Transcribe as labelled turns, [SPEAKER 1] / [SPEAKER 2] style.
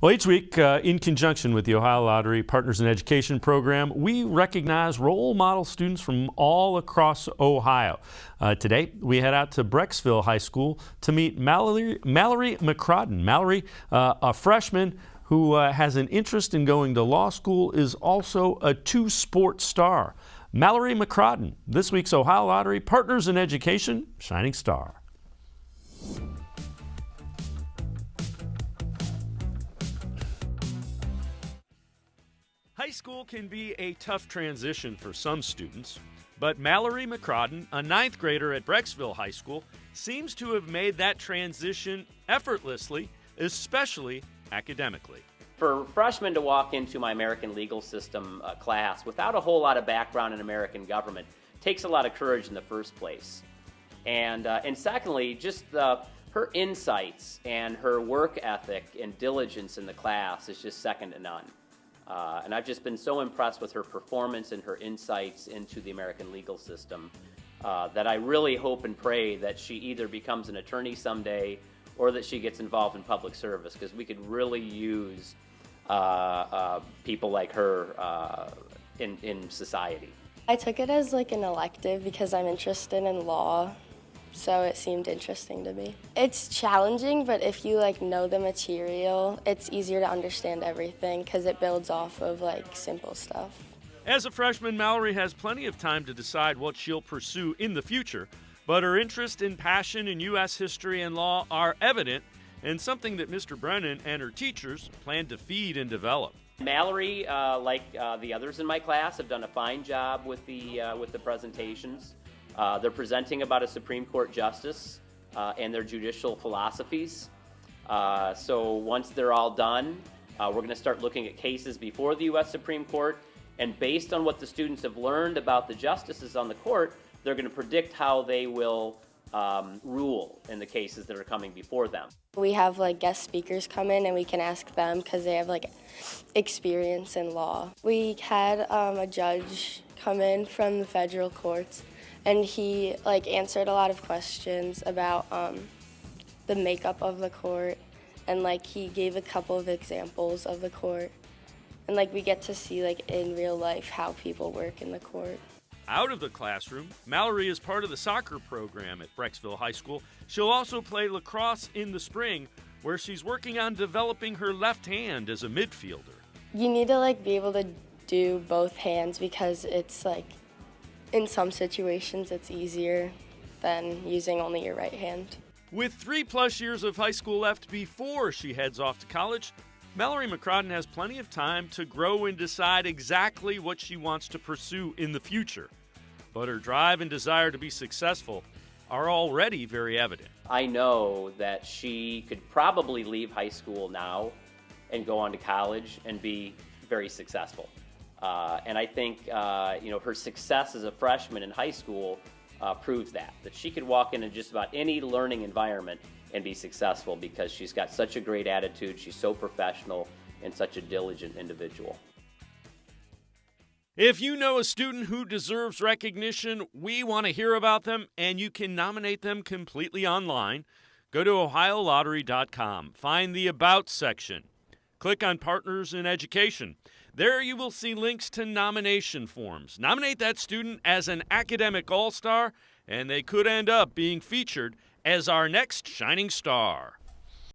[SPEAKER 1] Well, each week, in conjunction with the Ohio Lottery Partners in Education program, we recognize role model students from all across Ohio. Today, we head out to Brecksville High School to meet Mallory McCrodden. Mallory, a freshman who has an interest in going to law school, is also a two-sport star. Mallory McCrodden, this week's Ohio Lottery Partners in Education Shining Star. High school can be a tough transition for some students, but Mallory McCrodden, a ninth grader at Brecksville High School, seems to have made that transition effortlessly, especially academically.
[SPEAKER 2] For freshmen to walk into my American legal system class without a whole lot of background in American government takes a lot of courage in the first place. And secondly, just her insights and her work ethic and diligence in the class is just second to none. And I've just been so impressed with her performance and her insights into the American legal system that I really hope and pray that she either becomes an attorney someday or that she gets involved in public service, because we could really use people like her in society.
[SPEAKER 3] I took it as like an elective because I'm interested in law, so it seemed interesting to me. It's challenging, but if you know the material, it's easier to understand everything because it builds off of simple stuff.
[SPEAKER 1] As a freshman, Mallory has plenty of time to decide what she'll pursue in the future, but her interest and passion in U.S. history and law are evident, and something that Mr. Brennan and her teachers plan to feed and develop.
[SPEAKER 2] Mallory, like the others in my class, have done a fine job with the presentations. They're presenting about a Supreme Court justice and their judicial philosophies. So once they're all done, we're going to start looking at cases before the U.S. Supreme Court, and based on what the students have learned about the justices on the court, they're going to predict how they will rule in the cases that are coming before them.
[SPEAKER 3] We have guest speakers come in and we can ask them because they have experience in law. We had a judge come in from the federal courts, and he answered a lot of questions about the makeup of the court, and he gave a couple of examples of the court, and we get to see in real life how people work in the court.
[SPEAKER 1] Out of the classroom, Mallory is part of the soccer program at Brecksville High School. She'll also play lacrosse in the spring, where she's working on developing her left hand as a midfielder.
[SPEAKER 3] You need to be able to do both hands because it's in some situations it's easier than using only your right hand.
[SPEAKER 1] With 3+ years of high school left before she heads off to college, Mallory McCrodden has plenty of time to grow and decide exactly what she wants to pursue in the future. But her drive and desire to be successful are already very evident.
[SPEAKER 2] I know that she could probably leave high school now and go on to college and be very successful. And I think her success as a freshman in high school proves that she could walk into just about any learning environment and be successful because she's got such a great attitude, she's so professional, and such a diligent individual.
[SPEAKER 1] If you know a student who deserves recognition, we want to hear about them, and you can nominate them completely online. Go to OhioLottery.com, find the About section. Click on Partners in Education. There you will see links to nomination forms. Nominate that student as an academic all-star, and they could end up being featured as our next shining star.